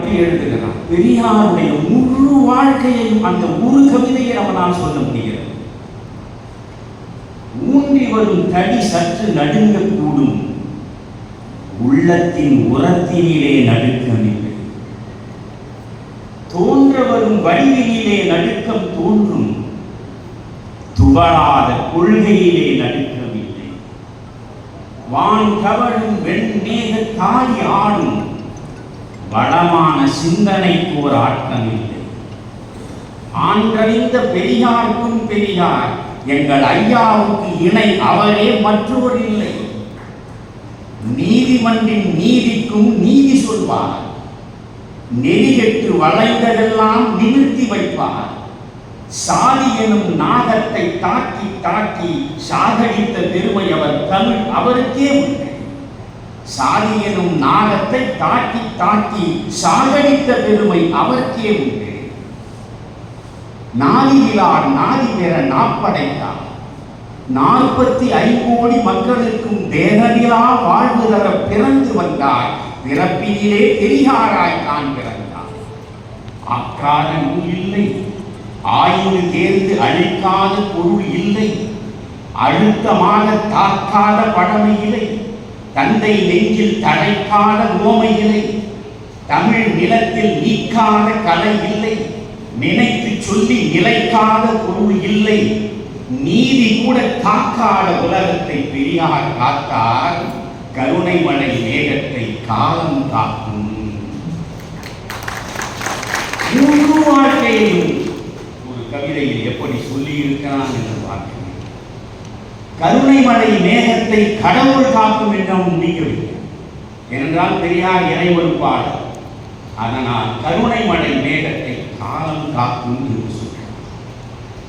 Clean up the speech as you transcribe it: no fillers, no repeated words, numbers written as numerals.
மட்டும் எழுதுகிறான். பெரியாருடைய முழு வாழ்க்கையையும் அந்த ஒரு கவிதையை அவனால் சொல்ல முடிகிறது. ஊன்றி வரும் தடி சற்று நடுங்கக்கூடும், உள்ளத்தின் உரத்தினிலே நடுக்கமில்லை. தோன்ற வரும் வடிவினிலே நடுக்கம் தோன்றும், துவளாத கொள்கையிலே நடுக்கமில்லை. வான் கவழும் வெண்மேக தாய் ஆடும், வளமான சிந்தனைக்கு ஒரு ஆட்டமில்லை. ஆன்றறிந்த பெரியாருக்கும் பெரியார், எங்கள் ஐயாவுக்கு இணை அவரே மற்றொரு இல்லை. நீதிமன்றின் நீதிக்கும் நீதி சொல்வார், நெறிகெட்டு வளைந்ததெல்லாம் நிமிர்த்தி வைப்பார். சாதி எனும் நாகத்தை தாக்கி தாக்கி சாகடித்த பெருமை அவர் தமிழ் அவருக்கே உண்டு. சாதி எனும் நாகத்தை தாக்கி தாக்கி சாகடித்த பெருமை அவருக்கே உண்டு. நாதியிலார் நாதி பெற நாப்படைத்தார், 45 கோடி மக்களுக்கும் தேகவிலா வாழ்வு தர பிறந்து வந்தார். பிறப்பினிலே பெரியாராய் தான் பிறந்தார். ஆக்காத நூல் இல்லை, ஆய்வு தேர்ந்து அழிக்காத பொருள் இல்லை, அழுத்தமாக தாக்காத பழமை இல்லை, தந்தை நெஞ்சில் தடைக்காத உவமை இல்லை, தமிழ் நிலத்தில் நீக்காத கலை இல்லை, நினைத்து சொல்லி நிலைக்காத பொருள் இல்லை, நீதி கூட காக்காத உலகத்தை பெரியார் காத்தார். கருணை மழை மேகத்தை காலம் காக்கும். முழு வாழ்க்கையையும் ஒரு கவிதையில் எப்படி சொல்லி இருக்கிறான் என்று பார்க்கிறேன். கருணை மழை மேகத்தை கடவுள் காக்கும் என்றும் முடிக்கவில்லை. ஏனென்றால் பெரியார் இறைவருப்பாளர். அதனால் கருணை மழை மேகத்தை காலம் காக்கும் என்று